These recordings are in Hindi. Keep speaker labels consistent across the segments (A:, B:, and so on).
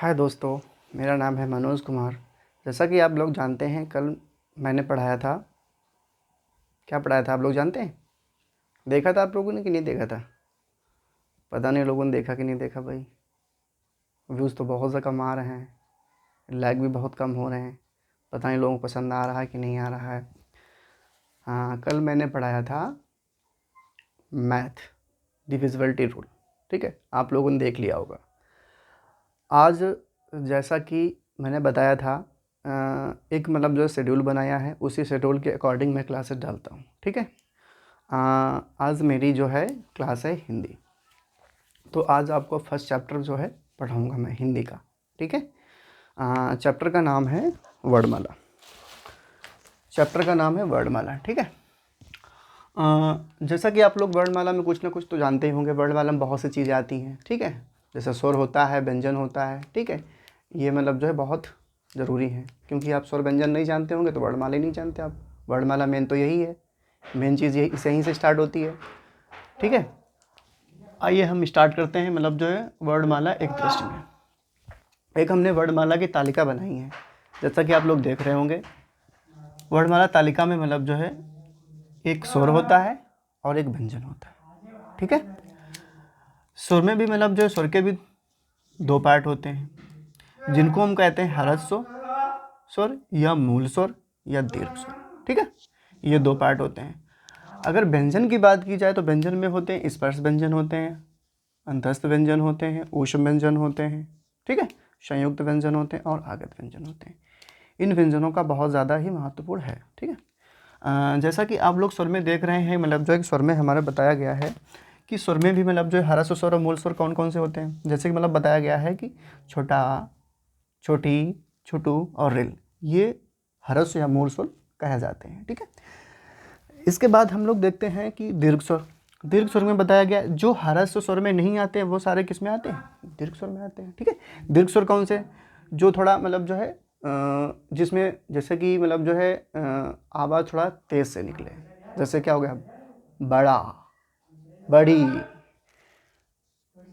A: हाय दोस्तों, मेरा नाम है मनोज कुमार। जैसा कि आप लोग जानते हैं, कल मैंने पढ़ाया था। क्या पढ़ाया था आप लोग जानते हैं? देखा था आप लोगों ने कि नहीं देखा था? पता नहीं लोगों ने देखा कि नहीं देखा भाई। व्यूज़ तो बहुत ज़्यादा कम आ रहे हैं, लाइक भी बहुत कम हो रहे हैं। पता नहीं लोगों को पसंद आ रहा है कि नहीं आ रहा है। हाँ, कल मैंने पढ़ाया था मैथ, डिविजिबिलिटी रूल। ठीक है, आप लोगों ने देख लिया होगा। आज जैसा कि मैंने बताया था, एक मतलब जो शेड्यूल बनाया है, उसी शेड्यूल के अकॉर्डिंग मैं क्लासेस डालता हूँ। ठीक है। आज मेरी जो है क्लास है हिंदी। तो आज आपको फर्स्ट चैप्टर जो है पढ़ाऊँगा मैं हिंदी का। ठीक है। चैप्टर का नाम है वर्णमाला। चैप्टर का नाम है वर्णमाला। ठीक है। जैसा कि आप लोग वर्णमाला में कुछ ना कुछ तो जानते ही होंगे। वर्णमाला में बहुत सी चीज़ें आती हैं। ठीक है। जैसे स्वर होता है, व्यंजन होता है। ठीक है। ये मतलब जो है बहुत ज़रूरी है, क्योंकि आप स्वर व्यंजन नहीं जानते होंगे तो वर्णमाला ही नहीं जानते आप। वर्णमाला मेन तो यही है, मेन चीज़ यही यहीं से स्टार्ट होती है। ठीक है। आइए हम स्टार्ट करते हैं। मतलब जो है वर्णमाला एक दृष्टि में, एक हमने वर्णमाला की तालिका बनाई है। जैसा कि आप लोग देख रहे होंगे, वर्णमाला तालिका में मतलब जो है एक स्वर होता है और एक व्यंजन होता है। ठीक है। स्वर में भी मतलब जो है स्वर के भी दो पार्ट होते हैं, जिनको हम कहते हैं ह्रस्व स्वर या मूल स्वर या दीर्घ स्वर। ठीक है। ये दो पार्ट होते हैं। अगर व्यंजन की बात की जाए तो व्यंजन में होते हैं स्पर्श व्यंजन होते हैं, अंतस्थ व्यंजन होते हैं, ऊष्म व्यंजन होते हैं। ठीक है। संयुक्त व्यंजन होते हैं और आगत व्यंजन होते हैं। इन व्यंजनों का बहुत ज़्यादा ही महत्वपूर्ण है। ठीक है। जैसा कि आप लोग स्वर में देख रहे हैं, मतलब जो है स्वर में हमारा बताया गया है कि स्वर में भी मतलब जो है ह्रस्व स्वर और मूल स्वर कौन कौन से होते हैं। जैसे कि मतलब बताया गया है कि छोटा, छोटी, छोटू और रिल, ये ह्रस्व या मूल स्वर कहे जाते हैं। ठीक है। इसके बाद हम लोग देखते हैं कि दीर्घ स्वर। दीर्घ स्वर में बताया गया जो ह्रस्व स्वर में नहीं आते हैं वो सारे किस में आते हैं? दीर्घ स्वर में आते हैं। ठीक है। दीर्घ स्वर कौन से? जो थोड़ा मतलब जो है जिसमें जैसे कि मतलब जो है आवाज़ थोड़ा तेज से निकले। जैसे क्या हो गया? बड़ा, बड़ी,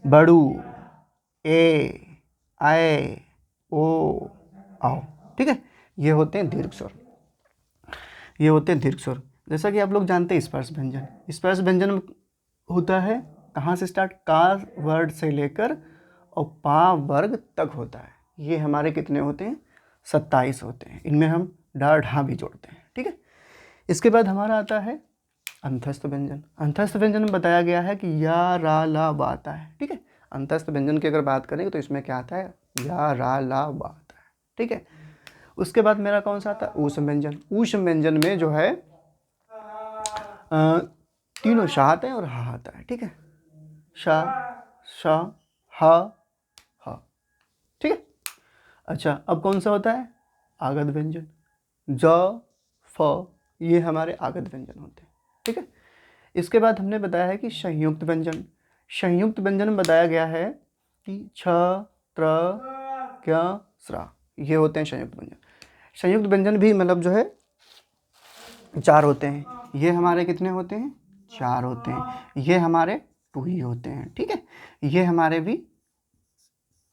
A: बड़ू, ए, आए, ओ, आओ। ठीक है। ये होते हैं दीर्घ स्वर, ये होते हैं दीर्घ स्वर। जैसा कि आप लोग जानते हैं स्पर्श व्यंजन। स्पर्श व्यंजन होता है कहाँ से स्टार्ट? का वर्ड से लेकर और पा वर्ग तक होता है। ये हमारे कितने होते हैं? 27 होते हैं। इनमें हम डा ढा भी जोड़ते हैं। ठीक है। इसके बाद हमारा आता है अंतस्थ व्यंजन। अंतस्थ व्यंजन में बताया गया है कि या रा ला वा आता है। ठीक है। अंतस्थ व्यंजन की अगर बात करेंगे तो इसमें क्या आता है? या रा ला वा आता है। ठीक है। उसके बाद मेरा कौन सा आता है? ऊष्म व्यंजन। ऊष्म व्यंजन में जो है तीनों शाह आते हैं और हा आता है। ठीक है। शा, शा, हा, हा। ठीक है। अच्छा, अब कौन सा होता है? आगत व्यंजन। ज, फ, ये हमारे आगत व्यंजन होते हैं। ठीक है। इसके बाद हमने बताया है कि संयुक्त व्यंजन। संयुक्त व्यंजन में बताया गया है कि छ, त्र, क्य, स्रा, ये होते हैं संयुक्त व्यंजन। संयुक्त व्यंजन भी मतलब जो है 4 होते हैं। ये हमारे कितने होते हैं? 4 होते हैं। ये हमारे 2 ही होते हैं। ठीक है। ये हमारे भी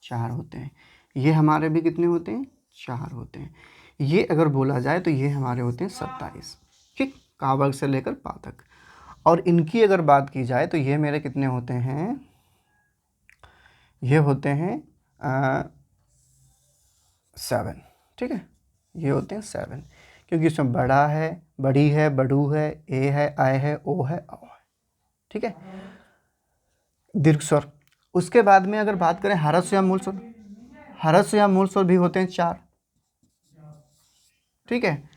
A: 4 होते हैं। ये हमारे भी कितने होते हैं? 4 होते हैं। ये अगर बोला जाए तो ये हमारे होते हैं 27। ठीक, का वर्ग से लेकर पा तक। और इनकी अगर बात की जाए तो ये मेरे कितने होते हैं? ये होते हैं 7। ठीक है। ये होते हैं 7, क्योंकि इसमें बड़ा है, बड़ी है, बड़ू है, ए है, आय है, ओ है, औ है। ठीक है। दीर्घ स्वर। उसके बाद में अगर बात करें ह्रस्व या मूल स्वर, ह्रस्व या मूल स्वर भी होते हैं 4। ठीक है।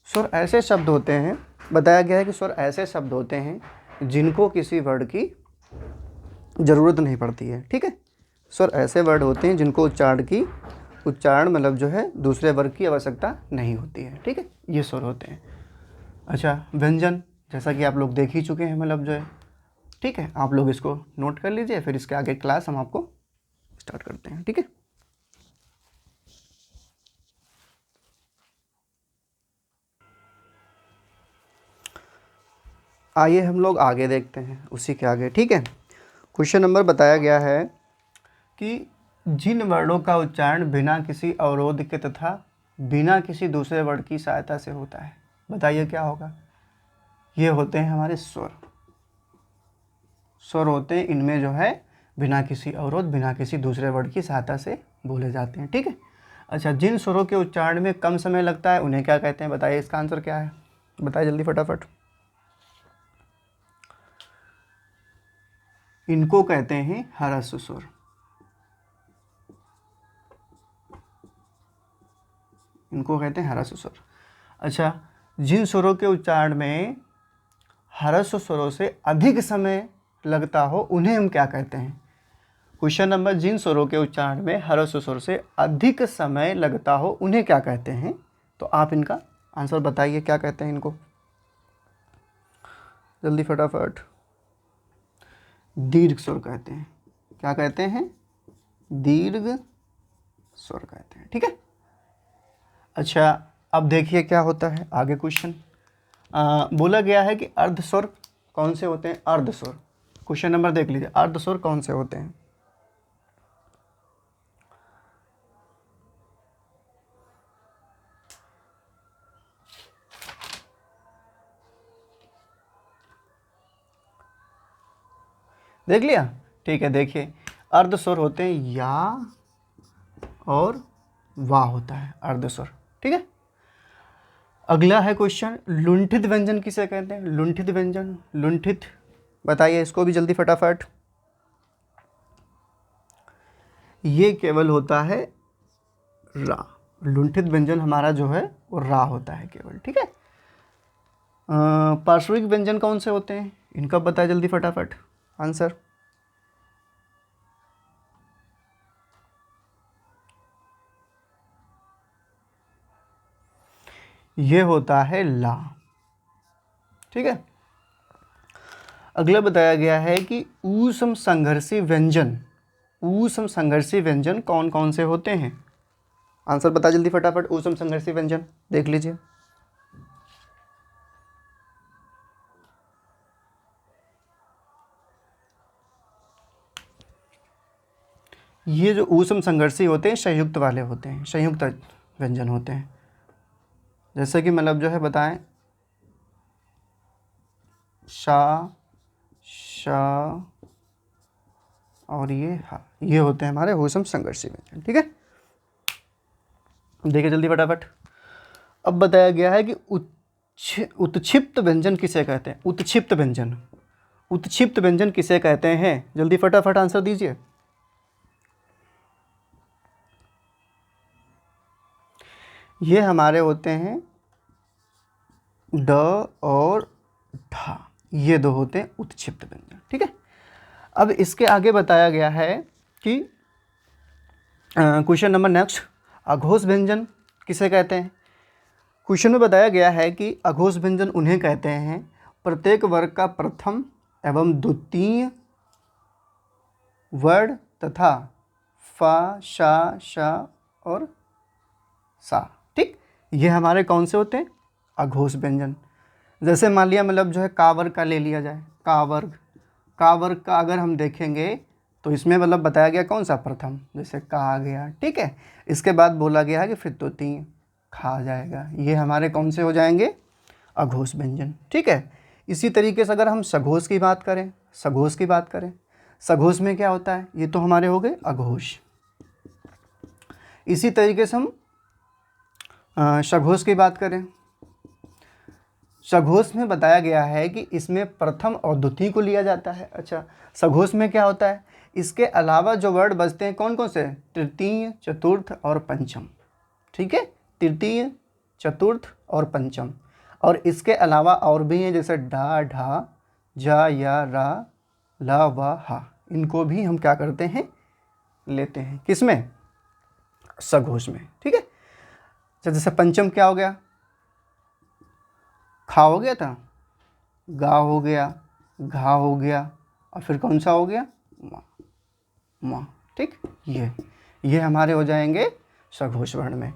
A: स्वर ऐसे शब्द होते हैं, बताया गया है कि स्वर ऐसे शब्द होते हैं जिनको किसी वर्ड की ज़रूरत नहीं पड़ती है। ठीक है। स्वर ऐसे वर्ड होते हैं जिनको उच्चारण मतलब जो है दूसरे वर्ग की आवश्यकता नहीं होती है। ठीक है। ये स्वर होते हैं। अच्छा, व्यंजन जैसा कि आप लोग देख ही चुके हैं, मतलब जो है। ठीक है। आप लोग इसको नोट कर लीजिए, फिर इसके आगे क्लास हम आपको स्टार्ट करते हैं। ठीक है। आइए हम लोग आगे देखते हैं उसी के आगे। ठीक है। क्वेश्चन नंबर बताया गया है कि जिन वर्णों का उच्चारण बिना किसी अवरोध के तथा बिना किसी दूसरे वर्ण की सहायता से होता है, बताइए क्या होगा। ये होते हैं हमारे स्वर। स्वर होते हैं, इनमें जो है बिना किसी अवरोध बिना किसी दूसरे वर्ण की सहायता से बोले जाते हैं, ठीक है। अच्छा, जिन स्वरों के उच्चारण में कम समय लगता है उन्हें क्या कहते हैं, बताइए इसका आंसर क्या है, बताइए जल्दी फटाफट। इनको कहते हैं ह्रस्व स्वर। इनको कहते हैं ह्रस्व स्वर। अच्छा, जिन स्वरों के उच्चारण में ह्रस्व स्वरों से अधिक समय लगता हो उन्हें हम क्या कहते हैं। क्वेश्चन नंबर, जिन स्वरों के उच्चारण में ह्रस्व स्वर से अधिक समय लगता हो उन्हें क्या कहते हैं। तो आप इनका आंसर बताइए क्या कहते हैं इनको, जल्दी फटाफट। दीर्घ स्वर कहते हैं। क्या कहते हैं, दीर्घ स्वर कहते हैं, ठीक है। अच्छा, अब देखिए क्या होता है आगे क्वेश्चन। बोला गया है कि अर्ध स्वर कौन से होते हैं, अर्ध स्वर। क्वेश्चन नंबर देख लीजिए, अर्ध स्वर कौन से होते हैं। देख लिया, ठीक है। देखिए, अर्ध स्वर होते हैं या और वाह होता है अर्ध स्वर, ठीक है। अगला है क्वेश्चन, लुंठित व्यंजन किसे कहते हैं। लुंठित व्यंजन, लुंठित, बताइए इसको भी जल्दी फटाफट। ये केवल होता है रा। लुंठित व्यंजन हमारा जो है वो रा होता है केवल, ठीक है। पार्श्विक व्यंजन कौन से होते हैं, इनका बताइए जल्दी फटाफट आंसर। ये होता है ला, ठीक है। अगला बताया गया है कि ऊष्म संघर्षी व्यंजन, ऊष्म संघर्षी व्यंजन कौन कौन से होते हैं। आंसर बता जल्दी फटाफट, ऊष्म संघर्षी व्यंजन देख लीजिए। ये जो ऊष्म संघर्षी होते हैं संयुक्त वाले होते हैं, संयुक्त व्यंजन होते हैं। जैसे कि मतलब जो है बताएं, शा, शा और ये हा, ये होते हैं हमारे ऊष्म संघर्षी व्यंजन, ठीक है। देखिए जल्दी फटाफट। अब बताया गया है कि उत्क्षिप्त व्यंजन किसे कहते हैं। उत्क्षिप्त व्यंजन, उत्क्षिप्त व्यंजन किसे कहते हैं, जल्दी फटाफट आंसर दीजिए। ये हमारे होते हैं ड और ढा, ये दो होते हैं उत्क्षिप्त व्यंजन, ठीक है। अब इसके आगे बताया गया है कि क्वेश्चन नंबर नेक्स्ट, अघोष व्यंजन किसे कहते हैं। क्वेश्चन में बताया गया है कि अघोष व्यंजन उन्हें कहते हैं प्रत्येक वर्ग का प्रथम एवं द्वितीय वर्ण तथा फा, शा, शा और सा, ठीक। ये हमारे कौन से होते हैं, अघोष व्यंजन। जैसे मान लिया मतलब जो है का वर्ग का ले लिया जाए, का वर्ग, का वर्ग का अगर हम देखेंगे तो इसमें मतलब बताया गया कौन सा, प्रथम, जैसे का आ गया, ठीक है। इसके बाद बोला गया है कि फिर द्वितीय खा आ जाएगा। ये हमारे कौन से हो जाएंगे, अघोष व्यंजन, ठीक है। इसी तरीके से अगर हम सघोष की बात करें, सघोष की बात करें, सघोष में क्या होता है, ये तो हमारे हो गए अघोष। इसी तरीके से हम सघोष की बात करें, सघोष में बताया गया है कि इसमें प्रथम और द्वितीय को लिया जाता है। अच्छा, सघोष में क्या होता है, इसके अलावा जो वर्ड बचते हैं कौन कौन से, तृतीय, चतुर्थ और पंचम, ठीक है। तृतीय, चतुर्थ और पंचम, और इसके अलावा और भी हैं जैसे डा, ढा, जा, या, रा, ला, वा, हा, इनको भी हम क्या करते हैं, लेते हैं किसमें, सघोष में, ठीक है। जैसे पंचम क्या हो गया, खा हो गया था, गा हो गया, घा हो गया, और फिर कौन सा हो गया, माँ, माँ, ठीक। ये हमारे हो जाएंगे सघोष वर्ण में,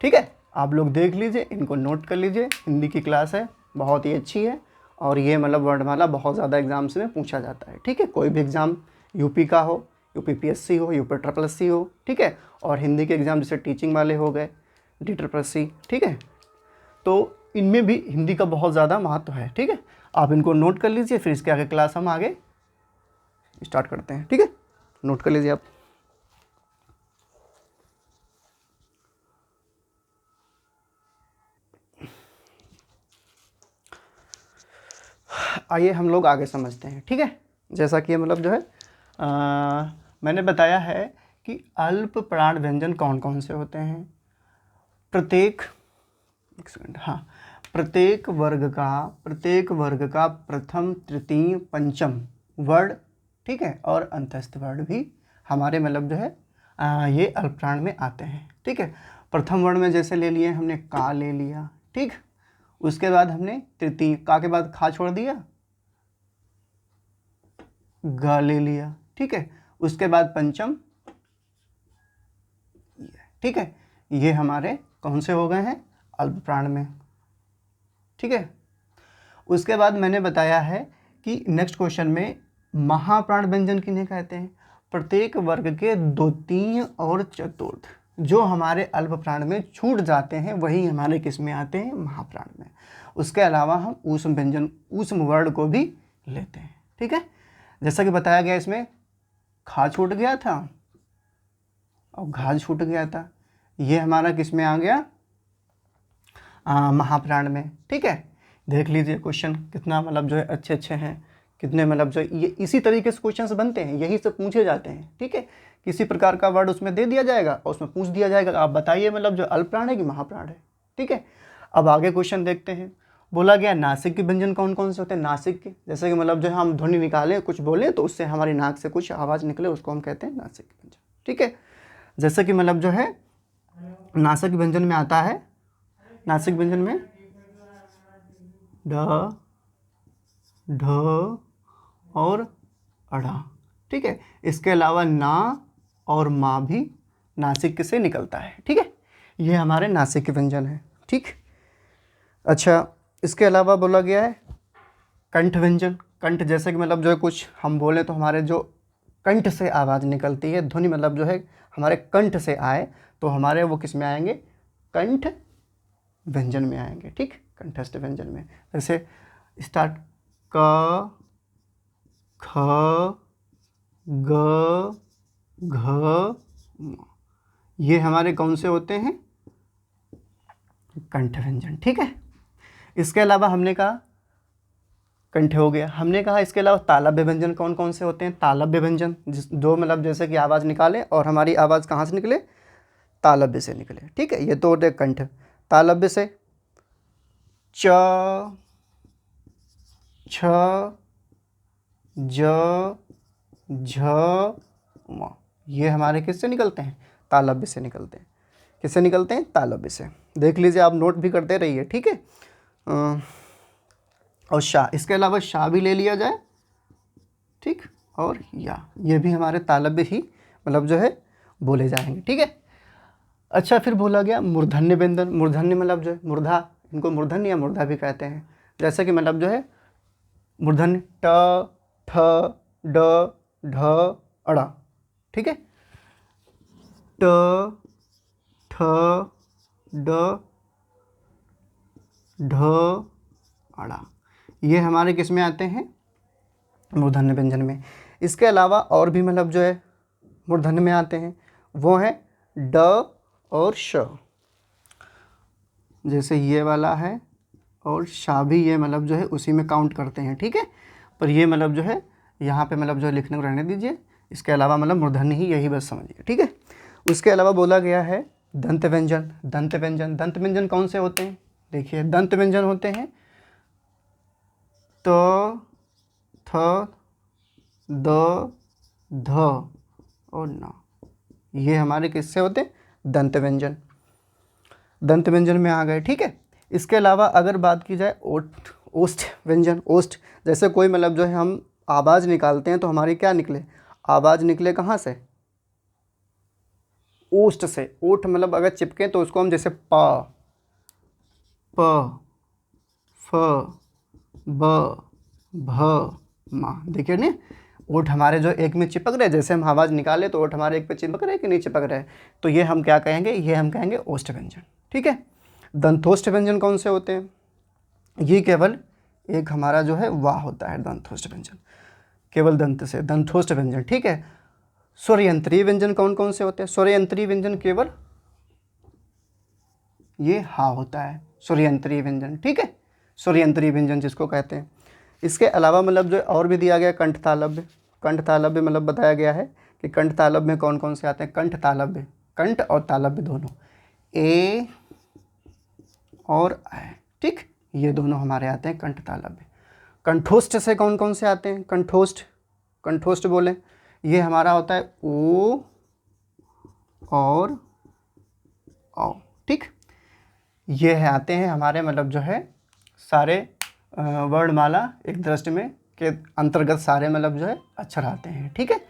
A: ठीक है। आप लोग देख लीजिए, इनको नोट कर लीजिए। हिंदी की क्लास है, बहुत ही अच्छी है, और ये मतलब वर्णमाला बहुत ज़्यादा एग्जाम्स में पूछा जाता है, ठीक है। कोई भी एग्ज़ाम यूपी का हो UPPSC हो, UPSSC हो, ठीक है, और हिंदी के एग्ज़ाम जैसे टीचिंग वाले हो गए, DSSC, ठीक है, तो इनमें भी हिंदी का बहुत ज़्यादा महत्व है, ठीक है। आप इनको नोट कर लीजिए, फिर इसके आगे क्लास हम आगे स्टार्ट करते हैं, ठीक है, नोट कर लीजिए आप। आइए हम लोग आगे समझते हैं, ठीक है। जैसा कि मतलब जो है मैंने बताया है कि अल्प प्राण व्यंजन कौन कौन से होते हैं। प्रत्येक, एक सेकंड, हाँ, प्रत्येक वर्ग का प्रथम, तृतीय, पंचम वर्ण, ठीक है, और अंतस्थ वर्ण भी हमारे मतलब जो है ये अल्प प्राण में आते हैं, ठीक है। प्रथम वर्ण में जैसे ले लिए हमने का ले लिया, ठीक, उसके बाद हमने तृतीय, का के बाद खा छोड़ दिया, ग ले लिया, ठीक है, उसके बाद पंचम, ठीक है, ये हमारे कौन से हो गए हैं, अल्प प्राण में, ठीक है। उसके बाद मैंने बताया है कि नेक्स्ट क्वेश्चन में महाप्राण व्यंजन किन्हें कहते हैं। प्रत्येक वर्ग के द्वितीय और चतुर्थ जो हमारे अल्प प्राण में छूट जाते हैं वही हमारे किस में आते हैं, महाप्राण में। उसके अलावा हम ऊष्म व्यंजन, ऊष्म वर्ण को भी लेते हैं, ठीक है। जैसा कि बताया गया, इसमें खा छूट गया था और घा छूट गया था, ये हमारा किस में आ गया, महाप्राण में, ठीक है। देख लीजिए क्वेश्चन कितना मतलब जो है अच्छे अच्छे हैं, कितने मतलब जो ये इसी तरीके से क्वेश्चंस बनते हैं, यही से पूछे जाते हैं, ठीक है। किसी प्रकार का वर्ड उसमें दे दिया जाएगा और उसमें पूछ दिया जाएगा आप बताइए मतलब जो अल्प प्राण है कि महाप्राण है, ठीक है। अब आगे क्वेश्चन देखते हैं। बोला गया नासिक के व्यंजन कौन कौन से होते हैं। नासिक के जैसे कि मतलब जो हम ध्वनि निकालें, कुछ बोलें तो उससे हमारी नाक से कुछ आवाज़ निकले, उसको हम कहते हैं नासिक व्यंजन, ठीक है। जैसे कि मतलब जो है नासिक व्यंजन में आता है, नासिक व्यंजन में ढ, ढ और अड़ा, ठीक है। इसके अलावा ना और माँ भी नासिक से निकलता है, ठीक है। ये हमारे नासिक के व्यंजन है, ठीक। अच्छा, इसके अलावा बोला गया है कंठ व्यंजन। कंठ जैसे कि मतलब जो है कुछ हम बोले तो हमारे जो कंठ से आवाज़ निकलती है, ध्वनि मतलब जो है हमारे कंठ से आए तो हमारे वो किस में आएंगे, कंठ व्यंजन में आएंगे, ठीक, कंठस्थ व्यंजन में। जैसे स्टार्ट क, ख, ग, घ, ये हमारे कौन से होते हैं, कंठ व्यंजन, ठीक है। इसके अलावा हमने कहा कंठ हो गया, हमने कहा इसके अलावा तालव्य व्यंजन कौन कौन से होते हैं। तालव्य व्यंजन जो मतलब जैसे कि आवाज़ निकाले और हमारी आवाज़ कहाँ से निकले, तालव्य से निकले, ठीक है। ये तो होते कंठ। तालव्य से च, छ, ज, झ, म, ये हमारे किससे निकलते हैं, तालव्य से निकलते हैं। किससे निकलते हैं, तालव्य से। देख लीजिए, आप नोट भी करते रहिए, ठीक है। और शाह, इसके अलावा शाह भी ले लिया जाए, ठीक, और या, ये भी हमारे तालव्य ही मतलब जो है बोले जाएंगे, ठीक है। अच्छा, फिर बोला गया मूर्धन्य व्यंजन। मूर्धन्य मतलब जो है मूर्धा, इनको मूर्धन्य या मूर्धा भी कहते हैं। जैसे कि मतलब जो है मूर्धन्य ट, ठ, ड, ढ, अड़ा, ठीक है। ट, ठ, ड, ढ, अड़ा, ये हमारे किस में आते हैं, मूर्धन्य व्यंजन में। इसके अलावा और भी मतलब जो है मूर्धन्य में आते हैं, वो है ड और श। जैसे ये वाला है और शा भी, ये मतलब जो है उसी में काउंट करते हैं, ठीक है। पर ये मतलब जो है यहाँ पे मतलब जो है लिखने को रहने दीजिए। इसके अलावा मतलब मूर्धन्य ही, यही बस समझिए, ठीक है। उसके अलावा बोला गया है दंत व्यंजन। दंत व्यंजन, दंत व्यंजन कौन से होते हैं, देखिए दंत व्यंजन होते हैं त, थ, द, ध और न, ये हमारे किससे होते हैं, दंत व्यंजन। दंत व्यंजन में आ गए, ठीक है। इसके अलावा अगर बात की जाए ओष्ठ व्यंजन। ओष्ठ जैसे कोई मतलब जो है हम आवाज़ निकालते हैं तो हमारी क्या निकले, आवाज़ निकले कहाँ से, ओष्ठ से। ओठ मतलब अगर चिपके तो उसको हम जैसे प, फ, ब, भ, म, देखिए ना, ओठ हमारे जो एक में चिपक रहे, जैसे हम आवाज़ निकाले तो ओठ हमारे एक पे चिपक रहे कि नहीं चिपक रहे, तो ये हम क्या कहेंगे, ये हम कहेंगे ओष्ठ व्यंजन। ठीक है। दंतोष्ठ व्यंजन कौन से होते हैं, ये केवल एक हमारा जो है वाह होता है दंतोष्ठ व्यंजन, केवल दंत से दंतोष्ठ व्यंजन। ठीक है। स्वरयंत्रीय व्यंजन कौन कौन से होते हैं, स्वरयंत्रीय व्यंजन केवल ये हा होता है स्वरयंत्रीय व्यंजन। ठीक है, स्वरयंत्रीय व्यंजन जिसको कहते हैं। इसके अलावा मतलब जो और भी दिया गया कंठ तालव्य, कंठ तालव्य मतलब बताया गया है कि कंठ तालव्य में कौन कौन से आते हैं, कंठ तालव्य, कंठ और तालव्य दोनों, ए और ऐ। ठीक, ये दोनों हमारे आते हैं कंठ तालव्य। कंठोष्ठ से कौन कौन से आते हैं, कंठोष्ठ, कंठोष्ठ बोले, ये हमारा होता है ओ और औ। ठीक, ये है आते हैं हमारे मतलब जो है सारे वर्णमाला एक दृष्टि में के अंतर्गत सारे मतलब जो है अक्षर आते हैं। ठीक है,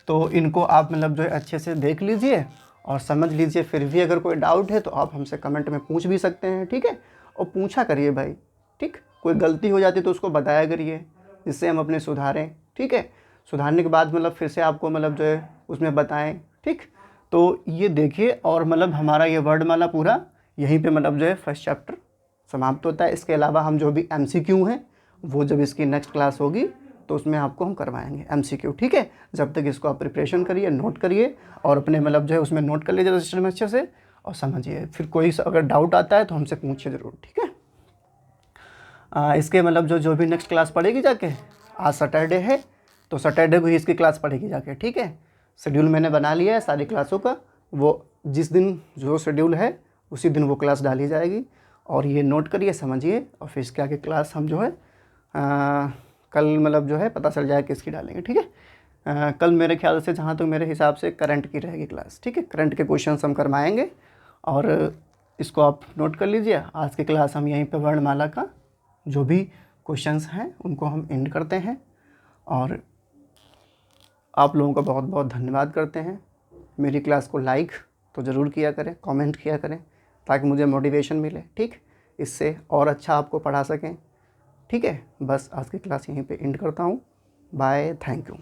A: तो इनको आप मतलब जो है अच्छे से देख लीजिए और समझ लीजिए। फिर भी अगर कोई डाउट है तो आप हमसे कमेंट में पूछ भी सकते हैं। ठीक है, और पूछा करिए भाई। ठीक, कोई गलती हो जाती तो उसको बताया करिए जिससे हम अपने सुधारें। ठीक है, सुधारने के बाद मतलब फिर से आपको मतलब जो है उसमें बताएं। ठीक, तो ये देखिए और मतलब हमारा ये वर्णमाला पूरा यहीं पे मतलब जो है फर्स्ट चैप्टर समाप्त होता है। इसके अलावा हम जो भी MCQ हैं वो जब इसकी नेक्स्ट क्लास होगी तो उसमें आपको हम करवाएंगे MCQ। ठीक है, जब तक इसको आप प्रिपरेशन करिए, नोट करिए और अपने मतलब जो है उसमें नोट कर लीजिए रजिस्टर में अच्छे से और समझिए। फिर कोई अगर डाउट आता है तो हमसे पूछिए ज़रूर। ठीक है, इसके मतलब जो भी नेक्स्ट क्लास पढ़ेगी जाके, आज सैटरडे है तो सैटरडे को ही इसकी क्लास पढ़ेगी जाके। ठीक है, शेड्यूल मैंने बना लिया है सारी क्लासों का, वो जिस दिन जो शेड्यूल है उसी दिन वो क्लास डाली जाएगी। और ये नोट करिए, समझिए और फिर इसके आगे क्लास हम जो है कल मतलब जो है पता चल जाए किसकी डालेंगे। ठीक है, कल मेरे ख्याल से जहाँ तक मेरे हिसाब से करंट की रहेगी क्लास। ठीक है, करंट के क्वेश्चंस हम करवाएंगे और इसको आप नोट कर लीजिए। आज की क्लास हम यहीं पे वर्णमाला का जो भी क्वेश्चंस हैं उनको हम एंड करते हैं और आप लोगों का बहुत बहुत धन्यवाद करते हैं। मेरी क्लास को लाइक तो ज़रूर किया करें, कमेंट किया करें ताकि मुझे मोटिवेशन मिले। ठीक, इससे और अच्छा आपको पढ़ा सकें। ठीक है, बस आज की क्लास यहीं पे एंड करता हूँ। Bye, thank you.